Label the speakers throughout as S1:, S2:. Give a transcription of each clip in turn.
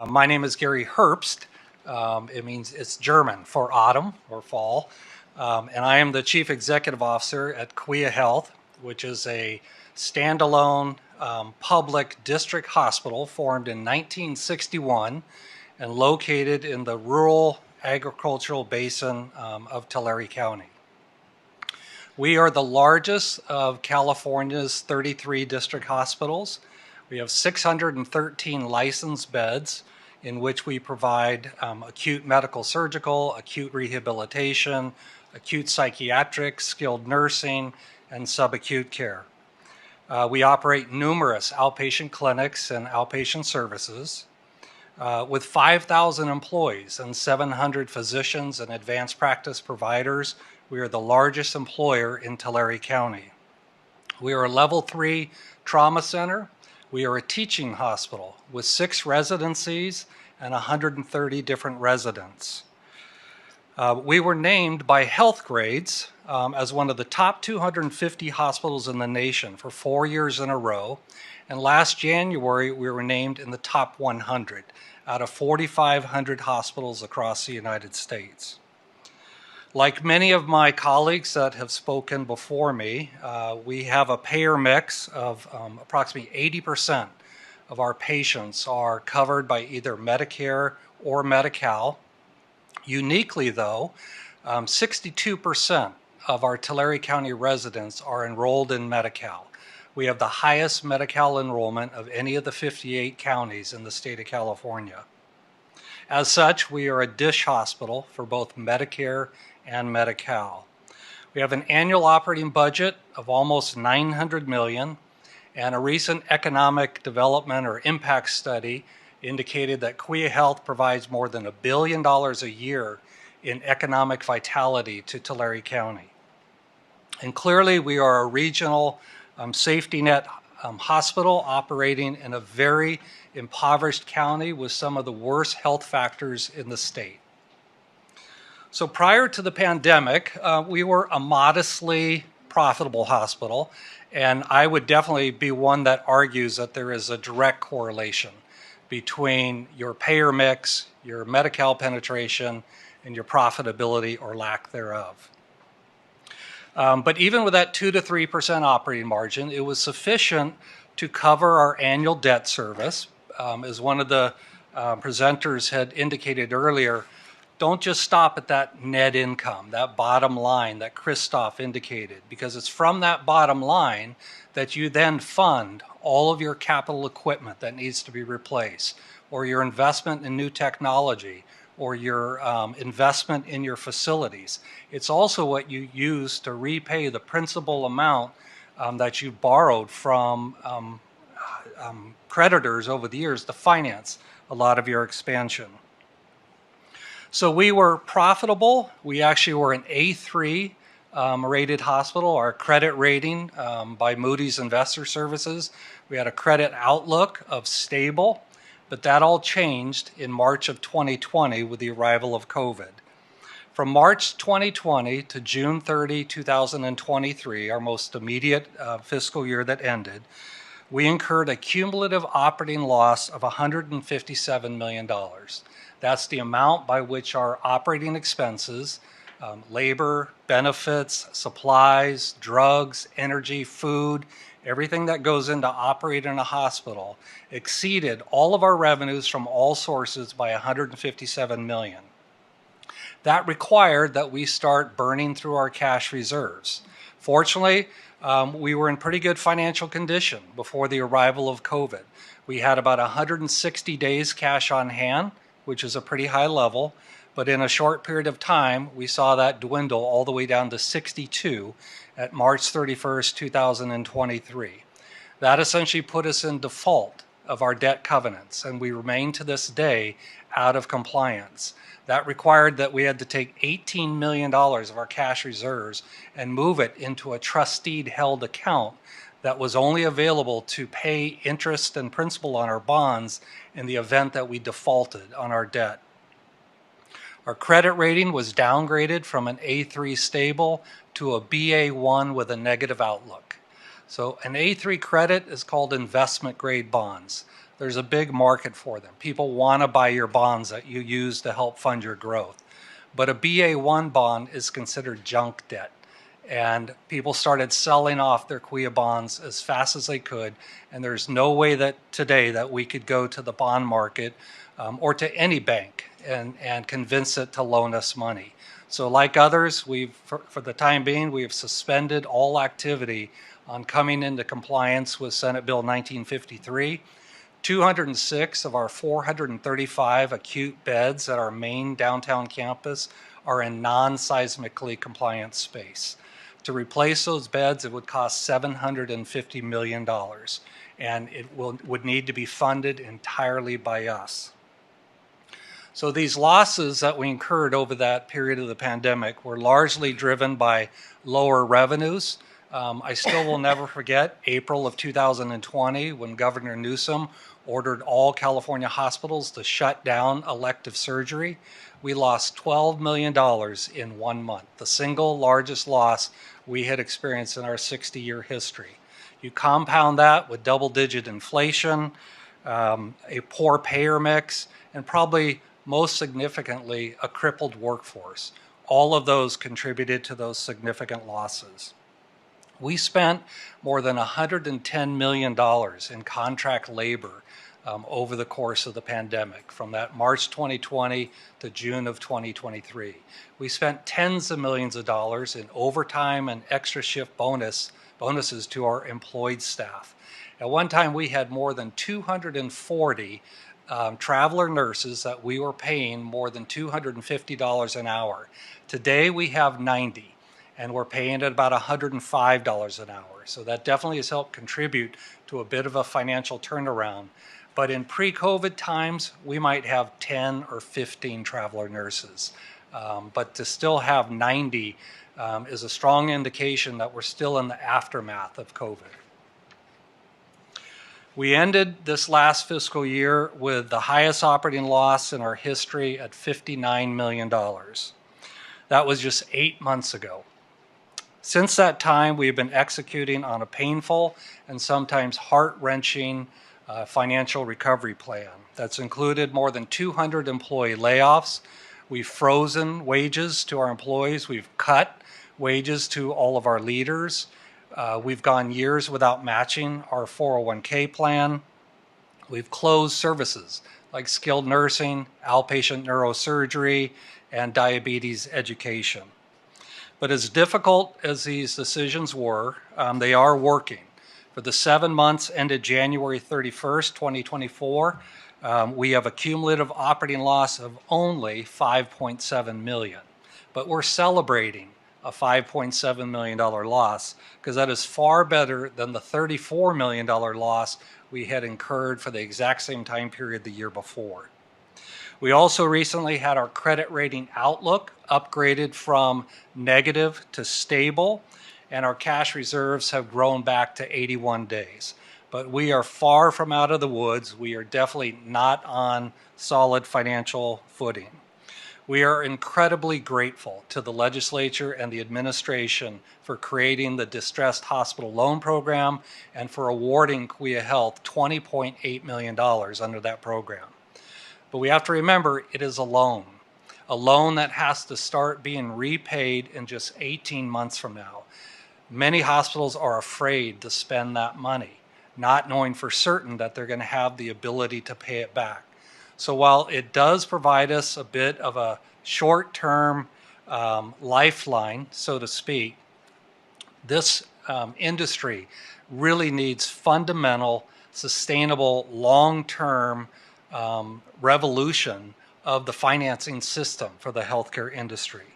S1: My name is Gary Herbst. It's German for autumn or fall. And I am the Chief Executive Officer at Kaweah Health, which is a standalone public district hospital formed in 1961 and located in the rural agricultural basin of Tulare County. We are the largest of California's 33 district hospitals. We have 613 licensed beds in which we provide acute medical surgical, acute rehabilitation, acute psychiatric, skilled nursing, and subacute care. We operate numerous outpatient clinics and outpatient services. With 5,000 employees and 700 physicians and advanced practice providers, we are the largest employer in Tulare County. We are a level 3 trauma center. We are a teaching hospital with 6 residencies and 130 different residents. We were named by Health Grades as one of the top 250 hospitals in the nation for 4 years in a row. And last January, we were named in the top 100 out of 4,500 hospitals across the United States. Like many of my colleagues that have spoken before me, we have a payer mix of approximately 80% of our patients are covered by either Medicare or Medi-Cal. Uniquely though, 62% of our Tulare County residents are enrolled in Medi-Cal. We have the highest Medi-Cal enrollment of any of the 58 counties in the state of California. As such, we are a DSH hospital for both Medicare and Medi-Cal. We have an annual operating budget of almost $900 million, and a recent economic development or impact study indicated that Kaweah Health provides more than $1 billion a year in economic vitality to Tulare County. And clearly, we are a regional safety net hospital operating in a very impoverished county with some of the worst health factors in the state. So prior to the pandemic, we were a modestly profitable hospital, and I would definitely be one that argues that there is a direct correlation between your payer mix, your Medi-Cal penetration, and your profitability or lack thereof. But even with that 2 to 3% operating margin, it was sufficient to cover our annual debt service. As one of the presenters had indicated earlier, don't just stop at that net income, that bottom line that Christoph indicated, because it's from that bottom line that you then fund all of your capital equipment that needs to be replaced, or your investment in new technology, or your investment in your facilities. It's also what you use to repay the principal amount that you borrowed from creditors over the years to finance a lot of your expansion. So we were profitable. We actually were an A3 rated hospital. Our credit rating by Moody's Investor Services, we had a credit outlook of stable, but that all changed in March of 2020 with the arrival of COVID. From March 2020 to June 30, 2023, our most immediate fiscal year that ended, we incurred a cumulative operating loss of $157 million. That's the amount by which our operating expenses, labor, benefits, supplies, drugs, energy, food, everything that goes into operating a hospital exceeded all of our revenues from all sources by $157 million. That required that we start burning through our cash reserves. Fortunately, we were in pretty good financial condition before the arrival of COVID. We had about 160 days cash on hand, which is a pretty high level, but in a short period of time, we saw that dwindle all the way down to 62 at March 31st, 2023. That essentially put us in default of our debt covenants, and we remain to this day out of compliance. That required that we had to take $18 million of our cash reserves and move it into a trustee-held account that was only available to pay interest and principal on our bonds in the event that we defaulted on our debt. Our credit rating was downgraded from an A3 stable to a BA1 with a negative outlook. So an A3 credit is called investment grade bonds. there's a big market for them. People want to buy your bonds that you use to help fund your growth. But a BA1 bond is considered junk debt. And people started selling off their Kaweah bonds as fast as they could. And there's no way that today that we could go to the bond market or to any bank and convince it to loan us money. So like others, for the time being, we have suspended all activity on coming into compliance with Senate Bill 1953. 206 of our 435 acute beds at our main downtown campus are in non-seismically compliant space. To replace those beds, it would cost $750 million, and it would need to be funded entirely by us. So these losses that we incurred over that period of the pandemic were largely driven by lower revenues. I still will never forget April of 2020 when Governor Newsom ordered all California hospitals to shut down elective surgery. We lost $12 million in 1 month, the single largest loss we had experienced in our 60-year history. You compound that with double-digit inflation, a poor payer mix, and probably most significantly, a crippled workforce. All of those contributed to those significant losses. We spent more than $110 million in contract labor over the course of the pandemic, from that March 2020 to June of 2023. We spent tens of millions of dollars in overtime and extra shift bonuses to our employed staff. At one time, we had more than 240 traveler nurses that we were paying more than $250 an hour. Today, we have 90. And we're paying at about $105 an hour. So that definitely has helped contribute to a bit of a financial turnaround. But in pre-COVID times, we might have 10 or 15 traveler nurses. But to still have 90 is a strong indication that we're still in the aftermath of COVID. We ended this last fiscal year with the highest operating loss in our history at $59 million. That was just 8 months ago. Since that time, we have been executing on a painful and sometimes heart-wrenching financial recovery plan that's included more than 200 employee layoffs. We've frozen wages to our employees. We've cut wages to all of our leaders. We've gone years without matching our 401k plan. We've closed services like skilled nursing, outpatient neurosurgery, and diabetes education. But as difficult as these decisions were, they are working. For the 7 months ended January 31st, 2024, we have a cumulative operating loss of only $5.7 million. But we're celebrating a $5.7 million loss because that is far better than the $34 million loss we had incurred for the exact same time period the year before. We also recently had our credit rating outlook upgraded from negative to stable, and our cash reserves have grown back to 81 days. But we are far from out of the woods. We are definitely not on solid financial footing. We are incredibly grateful to the legislature and the administration for creating the Distressed Hospital Loan Program and for awarding Kaweah Health $20.8 million under that program. But we have to remember it is a loan that has to start being repaid in just 18 months from now. Many hospitals are afraid to spend that money, not knowing for certain that they're going to have the ability to pay it back. So while it does provide us a bit of a short-term lifeline, so to speak, this industry really needs fundamental, sustainable, long-term revolution of the financing system for the healthcare industry.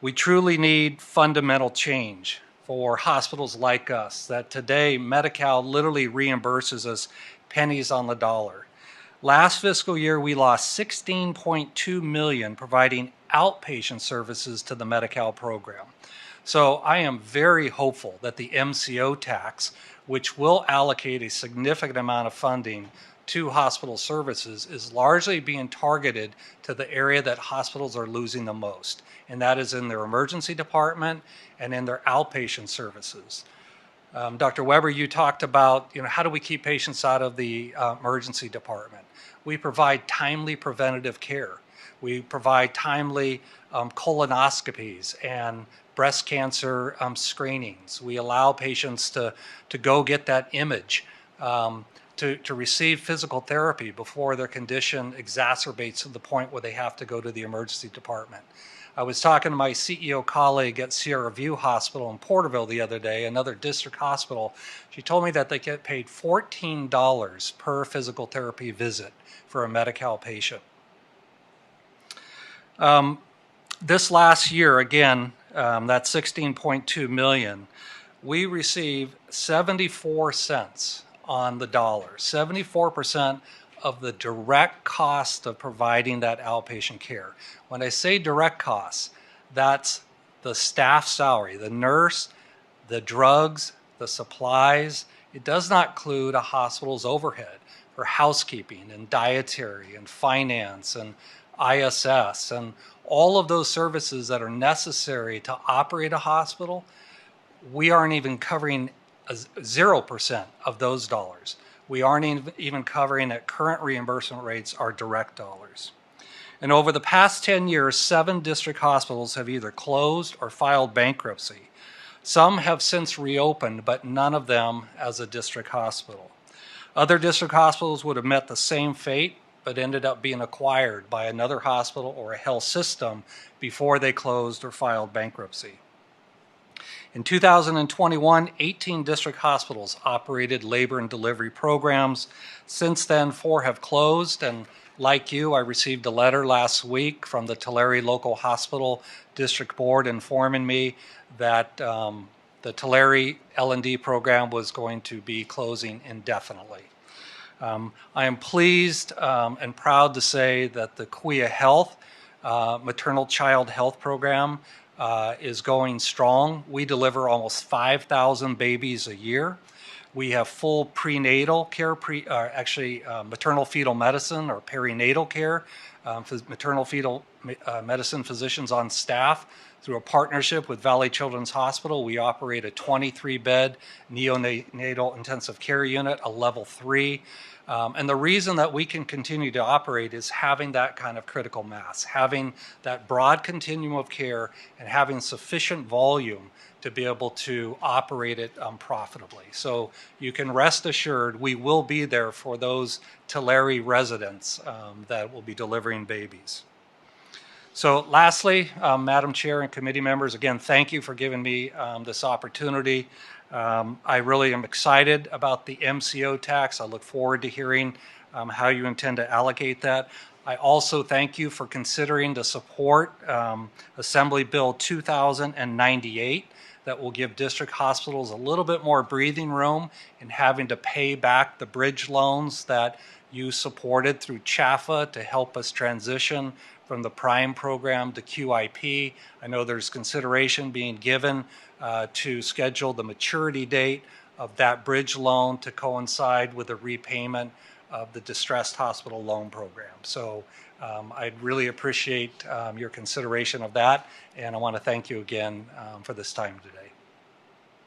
S1: We truly need fundamental change for hospitals like us that today Medi-Cal literally reimburses us pennies on the dollar. Last fiscal year, we lost $16.2 million providing outpatient services to the Medi-Cal program. So I am very hopeful that the MCO tax, which will allocate a significant amount of funding to hospital services, is largely being targeted to the area that hospitals are losing the most, and that is in their emergency department and in their outpatient services. Dr. Weber, you talked about, how do we keep patients out of the emergency department? We provide timely preventative care. We provide timely colonoscopies and breast cancer screenings. We allow patients to go get that image, to receive physical therapy before their condition exacerbates to the point where they have to go to the emergency department. I was talking to my CEO colleague at Sierra View Hospital in Porterville the other day, another district hospital. She told me that they get paid $14 per physical therapy visit for a Medi-Cal patient. This last year, again, that's $16.2 million, we received 74 cents on the dollar, 74% of the direct cost of providing that outpatient care. When I say direct costs, that's the staff salary, the nurse, the drugs, the supplies. It does not include a hospital's overhead for housekeeping and dietary and finance and ISS and all of those services that are necessary to operate a hospital. We aren't even covering 0% of those dollars. We aren't even covering at current reimbursement rates our direct dollars. And over the past 10 years, 7 district hospitals have either closed or filed bankruptcy. Some have since reopened, but none of them as a district hospital. Other district hospitals would have met the same fate, but ended up being acquired by another hospital or a health system before they closed or filed bankruptcy. In 2021, 18 district hospitals operated labor and delivery programs. Since then, 4 have closed, and like you, I received a letter last week from the Tulare Local Hospital District Board informing me that the Tulare L&D program was going to be closing indefinitely. I am pleased and proud to say that the Kaweah Health maternal child health program is going strong. We deliver almost 5,000 babies a year. We have full prenatal care, maternal fetal medicine or perinatal care, maternal fetal medicine physicians on staff. Through a partnership with Valley Children's Hospital, we operate a 23-bed neonatal intensive care unit, a level 3. And the reason that we can continue to operate is having that kind of critical mass, having that broad continuum of care, and having sufficient volume to be able to operate it profitably. So you can rest assured we will be there for those Tulare residents that will be delivering babies. So lastly, Madam Chair and committee members, again, thank you for giving me this opportunity. I really am excited about the MCO tax. I look forward to hearing how you intend to allocate that. I also thank you for considering to support Assembly Bill 2098 that will give district hospitals a little bit more breathing room in having to pay back the bridge loans that you supported through CHAFA to help us transition from the PRIME program to QIP. I know there's consideration being given to schedule the maturity date of that bridge loan to coincide with the repayment of the distressed hospital loan program. So I'd really appreciate your consideration of that, and I want to thank you again for this time today.